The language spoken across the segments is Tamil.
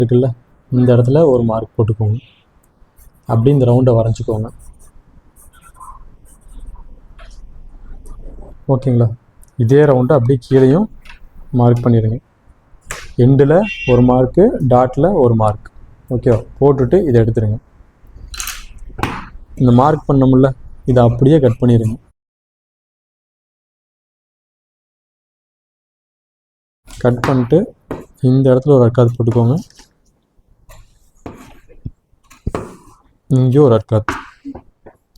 இருக்குல்ல, இந்த இடத்துல ஒரு மார்க் போட்டுக்கோங்க. அப்படி இந்த ரவுண்டை வரைஞ்சிக்கோங்க. ஓகேங்களா? இதே ரவுண்டை அப்படியே கீழேயும் மார்க் பண்ணிடுங்க. எண்டில் ஒரு மார்க்கு, டாட்டில் ஒரு மார்க். ஓகேவா? போட்டுட்டு இதை எடுத்துருங்க. இந்த மார்க் பண்ணமுல்ல, இதை அப்படியே கட் பண்ணிடுங்க. கட் பண்ணிட்டு இந்த இடத்துல ஒரு அர்க்காத் போட்டுக்கோங்க. இங்கேயும் ஒரு அர்க்காத்.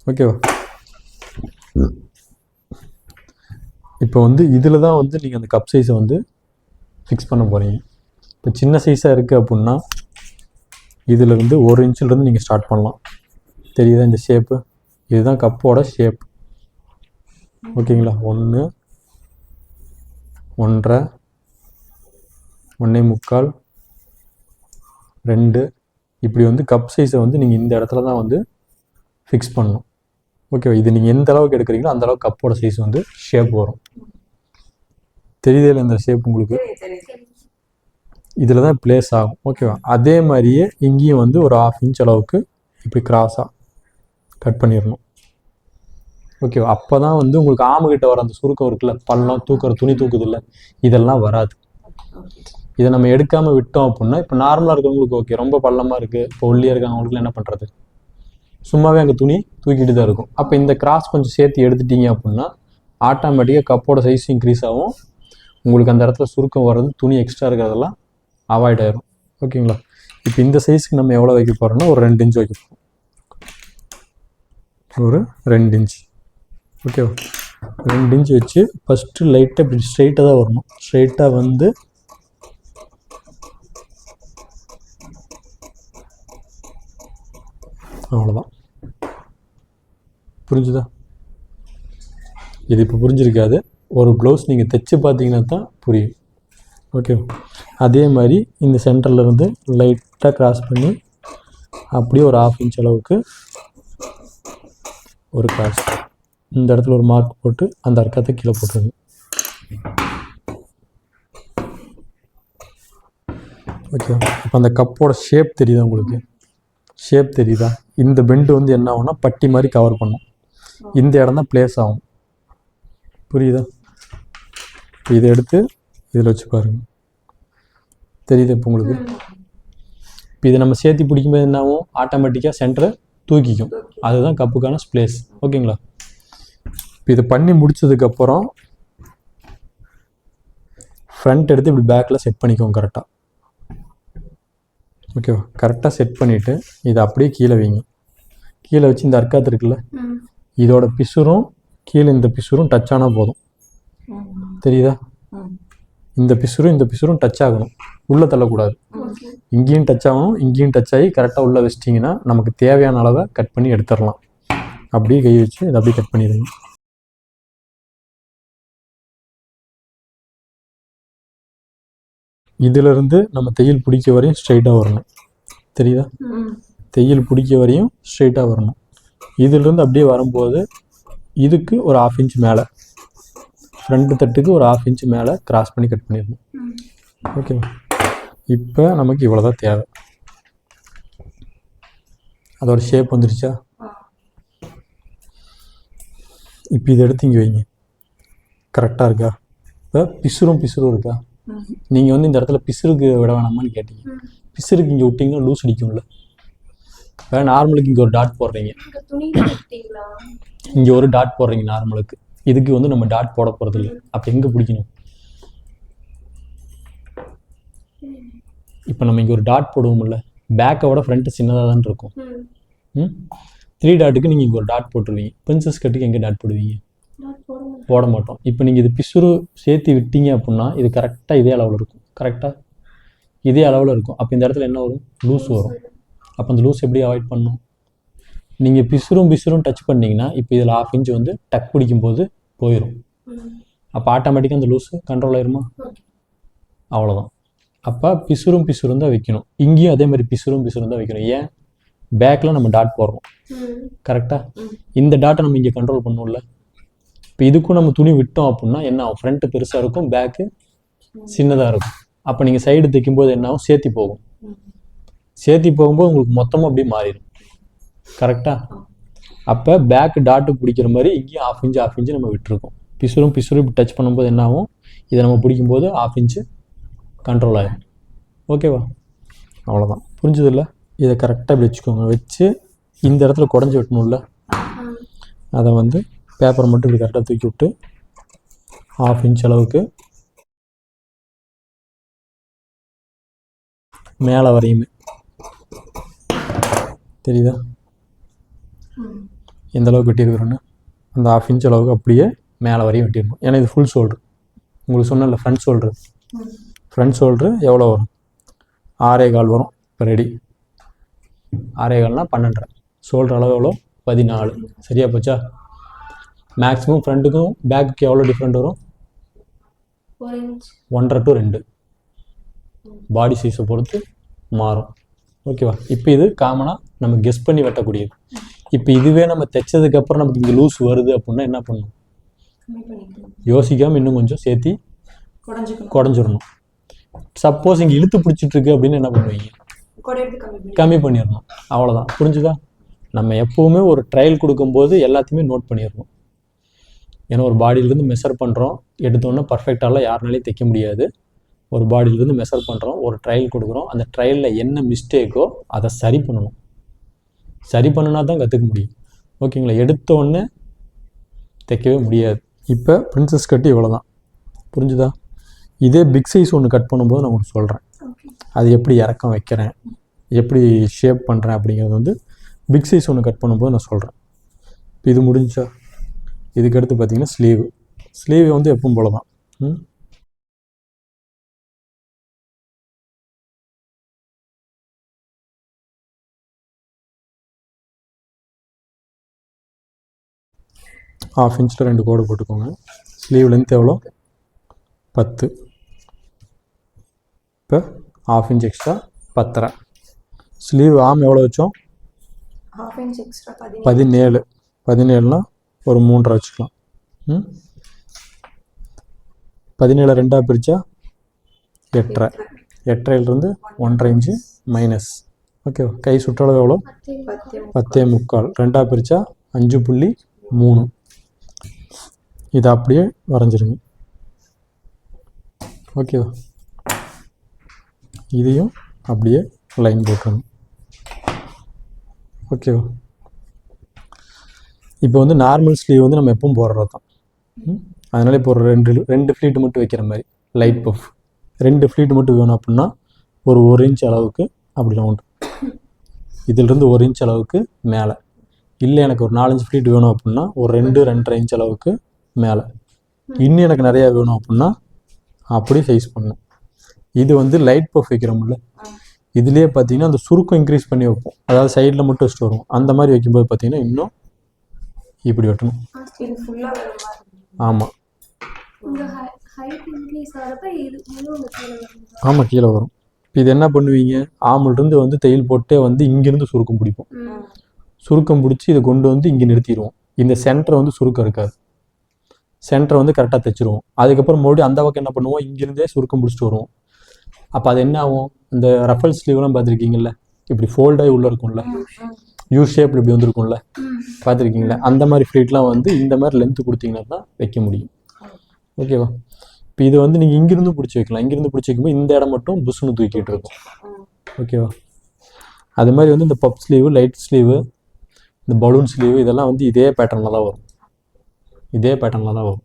ஓகேவா? இப்போ வந்து இதில் தான் வந்து நீங்கள் அந்த கப் சைஸை வந்து ஃபிக்ஸ் பண்ண போகிறீங்க. இப்போ சின்ன சைஸாக இருக்குது அப்படின்னா இதில் வந்து 1 இன்ச்சிலேருந்து நீங்கள் ஸ்டார்ட் பண்ணலாம். தெரியுதா இந்த ஷேப்பு? இதுதான் கப்போட ஷேப். ஓகேங்களா? 1, 1.5, 1.25, 2 இப்படி வந்து கப் சைஸை வந்து நீங்கள் இந்த இடத்துல தான் வந்து ஃபிக்ஸ் பண்ணணும். ஓகேவா? இது நீங்கள் எந்த அளவுக்கு எடுக்கிறீங்களோ அந்த அளவுக்கு கப்போட சைஸ் வந்து ஷேப் வரும். தெரியுதே இந்த ஷேப் உங்களுக்கு? இதில் தான் பிளேஸ் ஆகும். ஓகேவா? அதே மாதிரியே இங்கேயும் வந்து ஒரு 1/2 இன்ச் அளவுக்கு இப்படி கிராஸாக கட் பண்ணிடணும். ஓகேவா? அப்போ தான் வந்து உங்களுக்கு ஆமுகிட்ட வர அந்த சுருக்கம் இருக்குல்ல, பள்ளம் தூக்குற துணி தூக்குது இல்லை, இதெல்லாம் வராது. இதை நம்ம எடுக்காமல் விட்டோம் அப்படின்னா, இப்போ நார்மலாக இருக்கிறவங்களுக்கு ஓகே, ரொம்ப பள்ளமாக இருக்குது, இப்போ ஒல்லியாக இருக்காங்கவங்களுக்குலாம் என்ன பண்ணுறது? சும்மாவே அங்கே துணி தூக்கிட்டு தான் இருக்கும். அப்போ இந்த கிராஸ் கொஞ்சம் சேர்த்து எடுத்துட்டீங்க அப்படின்னா ஆட்டோமேட்டிக்காக கப்போட சைஸ் இன்க்ரீஸ் ஆகும். உங்களுக்கு அந்த இடத்துல சுருக்கம் வர்றது, துணி எக்ஸ்ட்ரா இருக்கிறதெல்லாம் அவாய்ட் ஆயிரும். ஓகேங்களா? இப்போ இந்த சைஸ்க்கு நம்ம எவ்வளோ வைக்க போகிறோம்னா ஒரு 2 இன்ச் வைக்க போகிறோம். ஒரு 2 இன்ச். ஓகேவா? 2 இன்ச் வச்சு ஃபஸ்ட்டு லைட்டாக இப்படி ஸ்ட்ரைட்டாக தான் வரணும். ஸ்ட்ரைட்டாக வந்து அவ்வளோதான். புரிஞ்சுதா? இது இப்போ புரிஞ்சிருக்காது. ஒரு ப்ளவுஸ் நீங்கள் தைச்சு பார்த்தீங்கன்னா தான் புரியும். ஓகே. அதே மாதிரி இந்த சென்டர்லேருந்து லைட்டாக கிராஸ் பண்ணி அப்படியே ஒரு 1/2 இன்ச் அளவுக்கு ஒரு கிராஸ், இந்த இடத்துல ஒரு மார்க் போட்டு அந்த அர்க்கத்தை கீழே போட்டுருங்க. ஓகே. இப்போ அந்த கப்போட ஷேப் தெரியுதா உங்களுக்கு? ஷேப் தெரியுதா? இந்த பெண்டு வந்து என்ன ஆகும்னா பட்டி மாதிரி கவர் பண்ணும். இந்த இடம் தான் பிளேஸ் ஆகும். புரியுதா? இதை எடுத்து இதில் வச்சு பாருங்க. தெரியுது இப்போ உங்களுக்கு? இப்போ இதை நம்ம சேர்த்து பிடிக்கும்போது என்ன ஆகும்? ஆட்டோமேட்டிக்காக சென்டரை தூக்கிக்கும். அதுதான் கப்புக்கான ஸ்ப்ளேஸ். ஓகேங்களா? இப்போ இதை பண்ணி முடிச்சதுக்கப்புறம் ஃப்ரண்ட் எடுத்து இப்படி பேக்கில் செட் பண்ணிக்கோங்க கரெக்டாக. ஓகேவா? கரெக்டாக செட் பண்ணிவிட்டு இதை அப்படியே கீழே வைங்க. கீழே வச்சு இந்த அர்க்காத்து இருக்குல்ல, இதோட பிசுரும் கீழே இந்த பிசுரும் டச் ஆனால் போதும். தெரியுதா? இந்த பிசுரும் டச் ஆகணும், உள்ளே தள்ளக்கூடாது. இங்கேயும் டச் ஆகணும், இங்கேயும் டச் ஆகி கரெக்டாக உள்ளே வச்சிட்டிங்கன்னா நமக்கு தேவையான அளவை கட் பண்ணி எடுத்துடலாம். அப்படியே கை வச்சு இதை அப்படியே கட் பண்ணிடுங்க. இதிலிருந்து நம்ம தையல் பிடிக்க வரையும் ஸ்ட்ரைட்டாக வரணும். தெரியுதா? தையல் பிடிக்க வரையும் ஸ்ட்ரைட்டாக வரணும். இதிலிருந்து அப்படியே வரும்போது இதுக்கு ஒரு 1/2 இன்ச் மேலே, ஃப்ரண்ட் தட்டுக்கு ஒரு 1/2 இன்ச் மேலே கிராஸ் பண்ணி கட் பண்ணிடணும். ஓகேவா? இப்போ நமக்கு இவ்வளோதான் தேவை. அதோட ஷேப் வந்துருச்சா? இப்போ இதை எடுத்து இங்கே வைங்க. கரெக்டாக இருக்கா? இப்போ பிசுரும் இருக்கா? நீங்கள் வந்து இந்த இடத்துல பிசுருக்கு விட வேணாமான்னு கேட்டீங்க. பிசுருக்கு இங்கே விட்டிங்கன்னா லூஸ் அடிக்கும்ல. வேறு நார்மலுக்கு இங்கே ஒரு டாட் போடுறீங்க, இங்கே ஒரு டாட் போடுறீங்க நார்மலுக்கு. இதுக்கு வந்து நம்ம டாட் போட போகிறது இல்லை. அப்போ எங்கே பிடிக்கணும்? இப்போ நம்ம இங்கே ஒரு டாட் போடுவோம்ல, பேக்கை விட ஃப்ரண்ட்டு சின்னதாக தான் இருக்கும். 3 டாட்டுக்கு நீங்கள் இங்கே ஒரு டாட் போட்டுருவீங்க. பிரின்சஸ் கட்டுக்கு எங்கே டாட் போடுவீங்க? போட மாட்டோம். இப்போ நீங்கள் இது பிசுறு சேர்த்து விட்டீங்க அப்படின்னா இது கரெக்டாக இதே அளவில் இருக்கும். கரெக்டாக இதே அளவில் இருக்கும். அப்போ இந்த இடத்துல என்ன வரும்? லூஸ் வரும். அப்போ அந்த லூஸ் எப்படி அவாய்ட் பண்ணணும்? நீங்கள் பிசுரும் டச் பண்ணிங்கன்னா இப்போ இதில் 1/2 இன்ச் வந்து டக் பிடிக்கும்போது போயிடும். அப்போ ஆட்டோமேட்டிக்காக அந்த லூஸு கண்ட்ரோல் ஆயிருமா? அவ்வளோதான். அப்போ பிசுரும் தான் வைக்கணும். இங்கேயும் அதே மாதிரி பிசுரும் தான் வைக்கணும். ஏன்? பேக்கில் நம்ம டாட் போடுறோம். கரெக்டாக இந்த டாட்டை நம்ம இங்கே கண்ட்ரோல் பண்ணணும்ல. இப்போ இதுக்கும் நம்ம துணி விட்டோம் அப்படின்னா என்ன ஆகும்? ஃப்ரண்ட்டு பெருசாக இருக்கும், பேக்கு சின்னதாக இருக்கும். அப்போ நீங்கள் சைடு தைக்கும்போது என்ன ஆகும்? சேர்த்தி போகும். சேர்த்தி போகும்போது உங்களுக்கு மொத்தமாக அப்படியே மாறிடும். கரெக்டாக? அப்போ பேக்கு டாட்டுக்கு பிடிக்கிற மாதிரி இங்கேயும் ½ இன்ச்சு நம்ம விட்டுருக்கோம். பிசுரும் இப்படி டச் பண்ணும்போது என்ன ஆகும், இதை நம்ம பிடிக்கும்போது ½ இன்ச்சு கண்ட்ரோல் ஆகிடும். ஓகேவா? அவ்வளோதான். புரிஞ்சதில்ல? இதை கரெக்டாக இப்படி வச்சுக்கோங்க. வச்சு இந்த இடத்துல குடஞ்சி வெட்டணும்ல, அதை வந்து பேப்பரை மட்டும் இப்படி கரெக்டாக தூக்கி விட்டு ½ இன்ச் அளவுக்கு மேலே வரையுமே. தெரியுதா எந்த அளவுக்கு வெட்டியிருக்கிறோன்னு? அந்த ½ இன்ச் அளவுக்கு அப்படியே மேலே வரையும் வெட்டிடணும். ஏன்னா இது ஃபுல் ஷோல்ட்ரு. உங்களுக்கு சொன்னல ஃப்ரண்ட் ஷோல்ட்ரு எவ்வளோ வரும்? 6.25 வரும். இப்போ ரெடி. 6.25னா 12.5. ஷோல்டர் அளவு எவ்வளோ? 14. சரியா போச்சா? மேக்ஸிமம் ஃப்ரண்ட்டுக்கும் பேக்குக்கு எவ்வளோ டிஃப்ரெண்ட் வரும்? 1.5 to 2. பாடி சைஸை பொறுத்து மாறும். ஓகேவா? இப்போ இது காமனாக நம்ம கெஸ் பண்ணி வெட்டக்கூடியது. இப்போ இதுவே நம்ம தைச்சதுக்கப்புறம் நமக்கு இங்கே லூஸ் வருது அப்படின்னா என்ன பண்ணணும்? யோசிக்காமல் இன்னும் கொஞ்சம் சேர்த்தி குடஞ்சிடணும். சப்போஸ் இங்கே இழுத்து பிடிச்சிட்ருக்கு அப்படின்னு என்ன பண்ணுவீங்க? கம்மி பண்ணிடணும். அவ்வளோதான். புரிஞ்சுதா? நம்ம எப்போவுமே ஒரு ட்ரையல் கொடுக்கும்போது எல்லாத்தையுமே நோட் பண்ணிடணும். ஏன்னா ஒரு பாடியிலேருந்து மெஷர் பண்ணுறோம், எடுத்தோன்னே பர்ஃபெக்டாலாம் யாருனாலையும் தைக்க முடியாது. ஒரு பாடியிலேருந்து மெஷர் பண்ணுறோம், ஒரு ட்ரையல் கொடுக்குறோம், அந்த ட்ரையலில் என்ன மிஸ்டேக்கோ அதை சரி பண்ணணும். சரி பண்ணினா தான் கற்றுக்க முடியும். ஓகேங்களா? எடுத்தோடனே தைக்கவே முடியாது. இப்போ பிரின்சஸ் கட்டு இவ்வளோ தான். புரிஞ்சுதா? இதே பிக் சைஸ் ஒன்று கட் பண்ணும்போது நான் உங்களுக்கு சொல்கிறேன். அது எப்படி இறக்கம் வைக்கிறேன், எப்படி ஷேப் பண்ணுறேன் அப்படிங்கிறது வந்து பிக் சைஸ் ஒன்று கட் பண்ணும்போது நான் சொல்கிறேன். இது முடிஞ்சா இதுக்கடுத்து பார்த்தீங்கன்னா ஸ்லீவ் வந்து எப்பவும் போல தான். ½ இன்ச்சில் 2 கோடு போட்டுக்கோங்க. ஸ்லீவ் லென்த் எவ்வளோ? 10. இப்போ ½ இன்ச் எக்ஸ்ட்ரா 10.5. ஸ்லீவ் ஆம் எவ்வளோ வச்சோம்? 17. 17னா ஒரு 3.5 வச்சுக்கலாம். 17 2ஆக பிரித்தா 8.5. 8.5லேருந்து 1.5 இன்ச்சு மைனஸ். ஓகே. கை சுற்றளவு எவ்வளோ? 10.75. 2ஆக பிரித்தா 5.3. இதை அப்படியே வரைஞ்சிருங்க. ஓகேவா? இதையும் அப்படியே லைன் போட்டுருங்க. ஓகேவா? இப்போ வந்து நார்மல் ஸ்லீவ் வந்து நம்ம எப்பவும் போடுறது தான். அதனால இப்போ ஒரு ரெண்டு ஃப்ளீட் மட்டும் வைக்கிற மாதிரி லைட் பஃப் 2 ஃப்ளீட் மட்டும் வேணும் அப்படின்னா ஒரு 1 இன்ச் அளவுக்கு அப்படி ரவுண்டு, இதிலிருந்து 1 இன்ச் அளவுக்கு மேலே. இல்லை எனக்கு ஒரு 4-5 ஃப்ளீட் வேணும் அப்படின்னா ஒரு 2-2.5 இன்ச் அளவுக்கு மேலே. இன்னும் எனக்கு நிறையா வேணும் அப்படின்னா அப்படி சைஸ் பண்ணணும். இது வந்து லைட் பஃப் வைக்கிறோம்ல, இதுலேயே பார்த்தீங்கன்னா அந்த சுருக்கம் இன்க்ரீஸ் பண்ணி வைப்போம். அதாவது சைடில் மட்டும் வச்சுட்டு வருவோம். அந்த மாதிரி வைக்கும்போது பார்த்தீங்கன்னா இன்னும் இப்படி வெட்டணும். ஆமாம் ஆமாம் கீழே வரும். இது என்ன பண்ணுவீங்க? ஆமிலிருந்து வந்து தையல் போட்டே வந்து இங்கேருந்து சுருக்கம் பிடிப்போம். சுருக்கம் பிடிச்சி இதை கொண்டு வந்து இங்கே நிறுத்திடுவோம். இந்த சென்டரை வந்து சுருக்கம் இருக்காது. சென்டரை வந்து கரெக்டாக தைச்சிருவோம். அதுக்கப்புறம் மறுபடியும் அந்த பக்கம் என்ன பண்ணுவோம்? இங்கேருந்தே சுருக்கம் பிடிச்சிட்டு வருவோம். அப்போ அது என்ன ஆகும்? இந்த ரஃபல் ஸ்லீவ்லாம் பார்த்துருக்கீங்கல்ல, இப்படி ஃபோல்டாகி உள்ளே இருக்கும்ல, யூ ஷேப்பில் இப்படி வந்துருக்கும்ல, பார்த்துருக்கீங்களா? அந்த மாதிரி ஃப்ளீட்லாம் வந்து இந்த மாதிரி லென்த்து கொடுத்தீங்கன்னா தான் வைக்க முடியும். ஓகேவா? இப்போ இது வந்து நீங்கள் இங்கிருந்து பிடிச்சி வைக்கலாம். இங்கிருந்து பிடிச்சி வைக்கும்போது இந்த இடம் மட்டும் புஷ்னு தூக்கிட்டு இருக்கும். ஓகேவா? அது மாதிரி வந்து இந்த பப் ஸ்லீவு, லைட் ஸ்லீவு, இந்த பலூன் ஸ்லீவு இதெல்லாம் வந்து இதே பேட்டர்னில் தான் வரும்.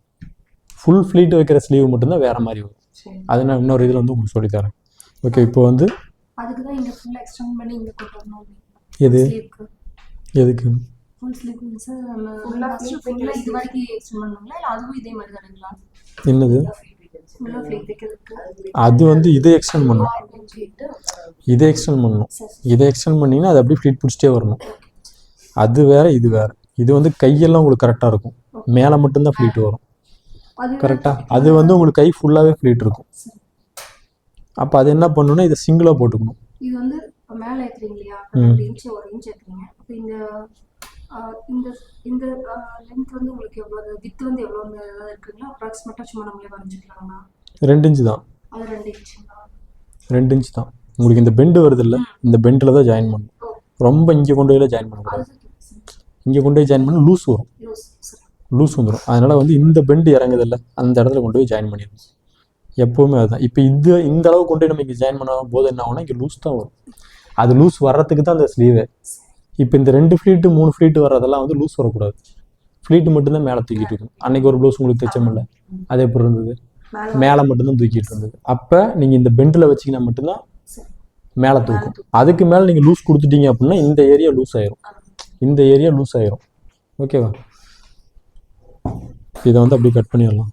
ஃபுல் ஃப்ளீட் வைக்கிற ஸ்லீவ் மட்டும்தான் வேறு மாதிரி வரும். அது நான் இன்னொரு இதில் வந்து உங்களுக்கு சொல்லித்தரேன். ஓகே. இப்போ வந்து எது எதுக்கு என்னது? அது வந்து இதை எக்ஸ்டெண்ட் பண்ணணும். இதை எக்ஸ்டெண்ட் பண்ணிங்கன்னா அது அப்படியே ஃப்ளீட் பிடிச்சிட்டே வரணும். அது வேற, இது வேற. இது வந்து கையெல்லாம் உங்களுக்கு கரெக்டாக இருக்கும், மேலே மட்டும்தான் ஃப்ளீட் வரும். கரெக்டாக? அது வந்து உங்களுக்கு கை ஃபுல்லாகவே ஃப்ளீட் இருக்கும். அப்போ அது என்ன பண்ணணும்னா இதை சிங்கிளாக போட்டுக்கணும். இது வந்து மேலே ஏற்றுறீங்க இல்லையா? 2 இன்ச் 1 இன்ச் ஏற்றுறீங்க. அப்போ இந்த இந்த லென்த் வந்து உங்களுக்கு எவ்வளோ, வித் வந்து எவ்வளோ ஏதாவது இருக்குங்களா? அப்ராக்சிமேட்டாக சும்மா நம்மளே வரைஞ்சிக்கலாமா? 2 இன்ச் தான். அது 2 இன்ச்சுங்களா? 2 இன்ச் தான். உங்களுக்கு இந்த பெண்டு வருது இல்லை, இந்த பெண்டில் தான் ஜாயின் பண்ணணும். ரொம்ப இங்கே கொண்டு போய் ஜாயின் பண்ணக்கூடாது. இங்கே கொண்டு போய் ஜாயின் பண்ணால் லூஸ் வரும், லூஸ் வந்துடும். அதனால் வந்து இந்த பெண்டு இறங்குது இல்லை, அந்த இடத்துல கொண்டு போய் ஜாயின் பண்ணிடணும். எப்போவுமே அதுதான். இப்போ இந்த அளவு கொண்டு போய் நம்ம இங்கே ஜாயின் பண்ண போது என்ன ஆகும்னா இங்கே லூஸ் தான் வரும். அது லூஸ் வர்றதுக்கு தான் அந்த ஸ்லீவே. இப்போ இந்த 2 ஃப்ளீட்டு 3 ஃப்ளீட்டு வர்றதெல்லாம் வந்து லூஸ் வரக்கூடாது. ஃப்ளீட்டு மட்டும்தான் மேலே தூக்கிட்டு இருக்கும். அன்னைக்கு ஒரு ப்ளவுஸ் உங்களுக்கு தைச்சமில்ல, அது எப்படி இருந்தது, மேலே மட்டும்தான் தூக்கிட்டு இருந்தது. அப்போ நீங்கள் இந்த பெண்டில் வச்சிங்கன்னா மட்டும்தான் மேலே தூக்கும். அதுக்கு மேலே நீங்கள் லூஸ் கொடுத்துட்டீங்க அப்படின்னா இந்த ஏரியா லூஸ் ஆயிரும், இந்த ஏரியா லூஸ் ஆயிரும். ஓகேவா? இதை வந்து அப்படி கட் பண்ணிடலாம்.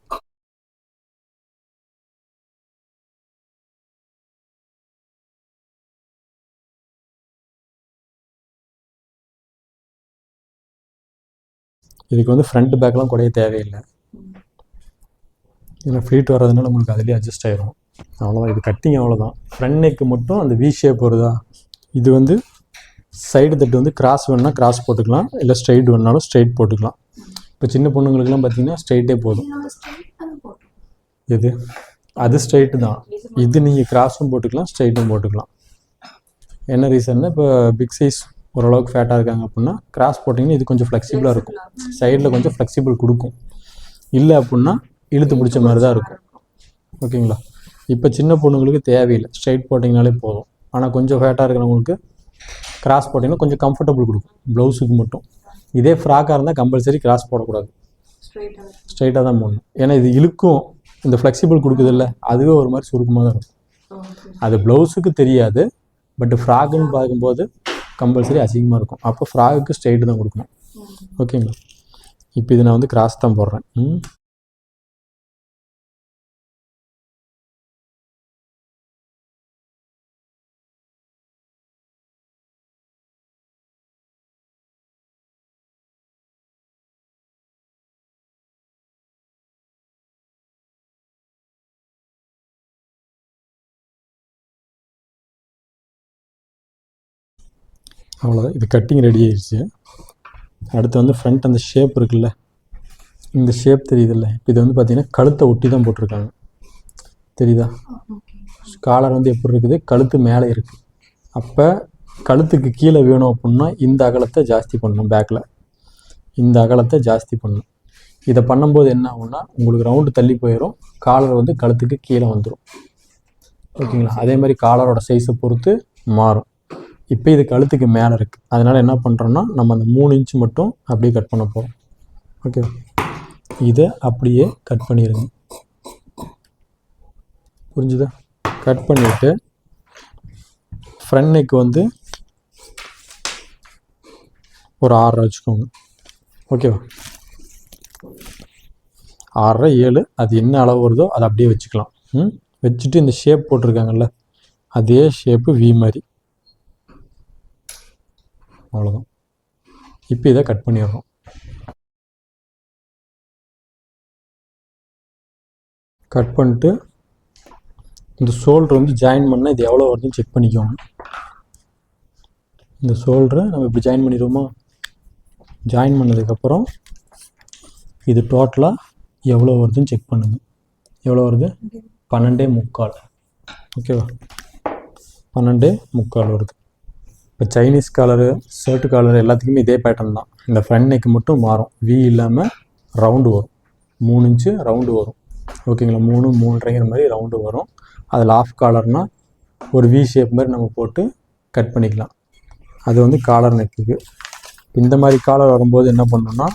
இதுக்கு வந்து ஃப்ரண்ட் பேக்லாம் குறைய தேவையில்லை. இதில் ஃப்ளீட் வர்றதுனால உங்களுக்கு அதுலேயே அட்ஜஸ்ட் ஆயிரும். அவ்வளோதான், இது கட்டிங் அவ்வளோதான். ஃப்ரண்ட் நெக்கு மட்டும் அந்த வி ஷேப் வருதா, இது வந்து சைடு தட்டு வந்து கிராஸ் வேணுன்னா கிராஸ் போட்டுக்கலாம், இல்லை ஸ்ட்ரைட் வேணுனாலும் ஸ்ட்ரைட் போட்டுக்கலாம். இப்போ சின்ன பொண்ணுங்களுக்குலாம் பார்த்தீங்கன்னா ஸ்ட்ரைட்டே போதும். எது அது ஸ்ட்ரைட்டு தான். இது நீங்கள் கிராஸும் போட்டுக்கலாம், ஸ்ட்ரைட்டும் போட்டுக்கலாம். என்ன ரீசன்னா, இப்போ பிக் சைஸ் ஓரளவுக்கு ஃபேட்டாக இருக்காங்க அப்படின்னா கிராஸ் போட்டிங்கன்னா இது கொஞ்சம் ஃப்ளெக்சிபிளாக இருக்கும், சைடில் கொஞ்சம் ஃப்ளெக்சிபிள் கொடுக்கும். இல்லை அப்படின்னா இழுத்து பிடிச்ச மாதிரி தான் இருக்கும். ஓகேங்களா? இப்போ சின்ன பொண்ணுங்களுக்கு தேவையில்லை, ஸ்ட்ரைட் போட்டிங்கனாலே போதும். ஆனால் கொஞ்சம் ஃபேட்டாக இருக்கிறவங்களுக்கு கிராஸ் போட்டிங்கன்னா கொஞ்சம் கம்ஃபர்டபுள் கொடுக்கும் ப்ளவுஸுக்கு மட்டும். இதே ஃப்ராக்காக இருந்தால் கம்பல்சரி கிராஸ் போடக்கூடாது, ஸ்ட்ரைட்டாக தான் போடணும். ஏன்னா இது இழுக்கும், இந்த ஃப்ளெக்சிபிள் கொடுக்குது இல்லை, அதுவே ஒரு மாதிரி சுருக்கமாக தான் இருக்கும். அது ப்ளவுஸுக்கு தெரியாது, பட் ஃப்ராக்குன்னு பார்க்கும்போது கம்பல்சரி அசிங்கமாக இருக்கும். அப்போ ஃப்ராகுக்கு ஸ்ட்ரைட்டு தான் கொடுக்கணும். ஓகேங்களா? இப்போ இது நான் வந்து கிராஸ் தான் போடுறேன். அவ்வளோதான், இது கட்டிங் ரெடி ஆயிடுச்சு. அடுத்து வந்து ஃப்ரண்ட் அந்த ஷேப் இருக்குல்ல, இந்த ஷேப் தெரியுதுல்ல, இது வந்து பார்த்தீங்கன்னா கழுத்தை ஒட்டி தான் போட்டிருக்காங்க, தெரியுதா? காலர் வந்து எப்படி இருக்குது, கழுத்து மேலே இருக்குது. அப்போ கழுத்துக்கு கீழே வேணும் அப்படின்னா இந்த அகலத்தை ஜாஸ்தி பண்ணணும், பேக்கில் இந்த அகலத்தை ஜாஸ்தி பண்ணணும். இதை பண்ணும்போது என்ன ஆகும்னா உங்களுக்கு ரவுண்டு தள்ளி போயிடும், காலர் வந்து கழுத்துக்கு கீழே வந்துடும். ஓகேங்களா? அதே மாதிரி காலரோட சைஸை பொறுத்து மாறும். இப்போ இது கழுத்துக்கு மேலே இருக்குது, அதனால் என்ன பண்ணுறோன்னா நம்ம அந்த 3 இன்ச் மட்டும் அப்படியே கட் பண்ண போகிறோம். ஓகே, இதை அப்படியே கட் பண்ணிடுங்க. புரிஞ்சுதா? கட் பண்ணிவிட்டு ஃப்ரண்ட் நெக் வந்து ஒரு 6 வச்சுக்கோங்க. ஓகேவா? 6 7 அது என்ன அளவு வருதோ அதை அப்படியே வச்சுக்கலாம். வச்சுட்டு இந்த ஷேப் போட்டிருக்காங்கல்ல, அதே ஷேப்பு வி மாதிரி, அவ்வளோதான். இப்போ இதை கட் பண்ணிடுறோம். கட் பண்ணிட்டு இந்த ஷோல்டர் வந்து ஜாயின் பண்ணால் இது எவ்வளோ வருதுன்னு செக் பண்ணிக்கோங்க. இந்த ஷோல்டரை நம்ம இப்படி ஜாயின் பண்ணிடுவோமா, ஜாயின் பண்ணதுக்கப்புறம் இது டோட்டலாக எவ்வளோ வருதுன்னு செக் பண்ணுங்கள். எவ்வளோ வருது? 12.75. ஓகேவா? 12.75 வருது. இப்போ சைனீஸ் காலரு, ஷர்ட்டு காலரு எல்லாத்துக்குமே இதே பேட்டர்ன் தான். இந்த ஃப்ரண்ட் நெக் மட்டும் மாறும், வி இல்லாமல் ரவுண்டு வரும், 3 இன்ச்சு ரவுண்டு வரும். ஓகேங்களா? 3 3.5 மாதிரி ரவுண்டு வரும். அதில் ஆஃப் காலர்னால் ஒரு வி ஷேப் மாதிரி நம்ம போட்டு கட் பண்ணிக்கலாம். அது வந்து காலர் நெக்குக்கு. இந்த மாதிரி காலர் வரும்போது என்ன பண்ணணும்னா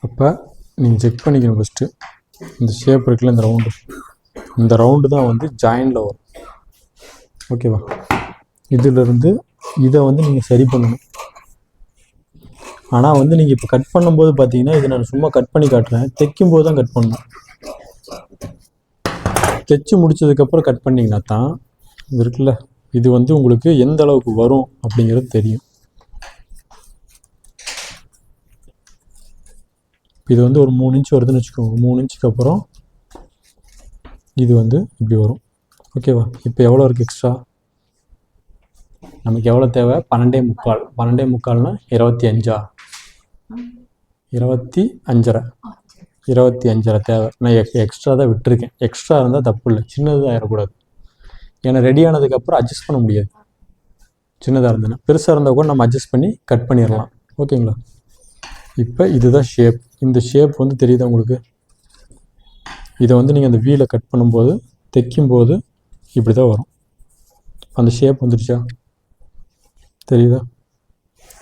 அப்போ நீங்கள் செக் பண்ணிக்கணும் ஃபஸ்ட்டு. இந்த ஷேப் இருக்குல்ல, இந்த ரவுண்டு தான் வந்து ஜாயிண்டில் வரும். ஓகேவா? இதிலிருந்து இதை வந்து நீங்கள் சரி பண்ணணும். ஆனால் வந்து நீங்கள் இப்போ கட் பண்ணும்போது பார்த்தீங்கன்னா, இதை நான் சும்மா கட் பண்ணி காட்டுறேன். தைக்கும் போது தான் கட் பண்ணணும். தைச்சு முடிச்சதுக்கப்புறம் கட் பண்ணிங்கன்னா தான் இது இருக்குல்ல, இது வந்து உங்களுக்கு எந்த அளவுக்கு வரும் அப்படிங்கிறது தெரியும். இது வந்து ஒரு 3 இன்ச் வருதுன்னு வச்சுக்கோங்க. 3 இன்ச்சுக்கு அப்புறம் இது வந்து இப்படி வரும். ஓகேவா? இப்போ எவ்வளோ இருக்குது எக்ஸ்ட்ரா? நமக்கு எவ்வளோ தேவை? 12.75. 12.75னா 25. 25.5. 25.5 தேவை. நான் எக்ஸ்ட்ரா தான் விட்டுருக்கேன். எக்ஸ்ட்ரா இருந்தால் தப்பு இல்லை, சின்னதாக ஆயிடக்கூடாது. ஏன்னா ரெடி ஆனதுக்கப்புறம் அட்ஜஸ்ட் பண்ண முடியாது. சின்னதாக இருந்ததுன்னா, பெருசாக இருந்தால் கூட நம்ம அட்ஜஸ்ட் பண்ணி கட் பண்ணிடலாம். ஓகேங்களா? இப்போ இதுதான் ஷேப். இந்த ஷேப் வந்து தெரியுதா உங்களுக்கு? இதை வந்து நீங்கள் அந்த வீலை கட் பண்ணும்போது, தைக்கும்போது இப்படி தான் வரும். அந்த ஷேப் வந்துடுச்சா? தெரியுதா?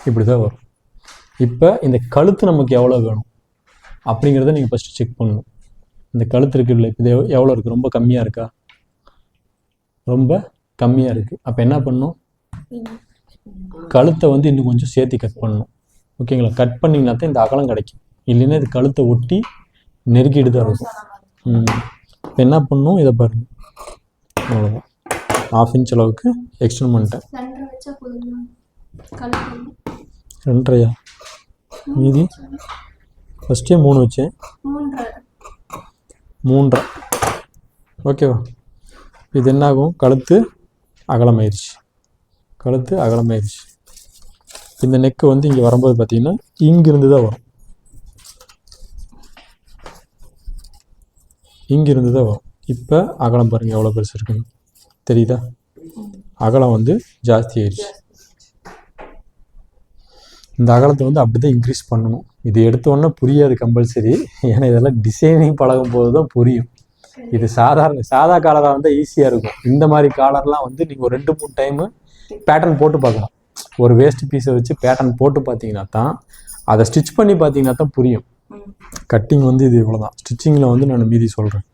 இப்படி தான் வரும். இப்போ இந்த கழுத்து நமக்கு எவ்வளோ வேணும் அப்படிங்கிறத நீங்கள் ஃபஸ்ட்டு செக் பண்ணணும். இந்த கழுத்து இருக்குல்ல, இப்போ இது எவ்வளோ இருக்குது? ரொம்ப கம்மியாக இருக்கா? ரொம்ப கம்மியாக இருக்குது. அப்போ என்ன பண்ணணும்? கழுத்தை வந்து இன்னும் கொஞ்சம் சேர்த்து கட் பண்ணணும். ஓகேங்களா? கட் பண்ணிங்கன்னா தான் இந்த அகலம் கிடைக்கும். இல்லைன்னா இது கழுத்தை ஒட்டி நெருக்கிட்டு தான் இருக்கும். இப்போ என்ன பண்ணணும்? இதை பாருங்கள், அவ்வளோதான். 1/2 இன்ச் அளவுக்கு எக்ஸ்டெண்ட் பண்ணிட்டேன். 2.5 மீதி ஃபஸ்ட்டே 3 வச்சேன். 3.5. ஓகேவா? இது என்னாகும்? கழுத்து அகலமாயிருச்சு. கழுத்து அகலமாயிருச்சு. இந்த நெக்கு வந்து இங்கே வரும்போது பார்த்தீங்கன்னா இங்கிருந்து தான் வரும். இங்கிருந்து தான் வரும். இப்போ அகலம் பாருங்கள் எவ்வளோ பெருசு இருக்குன்னு. தெரியுதா? அகலம் வந்து ஜாஸ்தி ஆயிடுச்சு. இந்த அகலத்தை வந்து அப்படி தான் இன்க்ரீஸ் பண்ணணும். இது எடுத்தோன்னே புரியாது கம்பல்சரி. ஏன்னா இதெல்லாம் டிசைனிங் பழகும் போது தான் புரியும். இது சாதா காலராக இருந்தால் ஈஸியாக இருக்கும். இந்த மாதிரி காலர்லாம் வந்து நீங்கள் ஒரு 2-3 டைமு பேட்டர்ன் போட்டு பார்க்கலாம். ஒரு வேஸ்ட் பீஸை வச்சு பேட்டர்ன் போட்டு பார்த்தீங்கன்னா தான், அதை ஸ்டிச் பண்ணி பார்த்தீங்கன்னா தான் புரியும். கட்டிங் வந்து இது இவ்வளோ தான். ஸ்டிச்சிங்கில் வந்து நான் மீதி சொல்கிறேன்.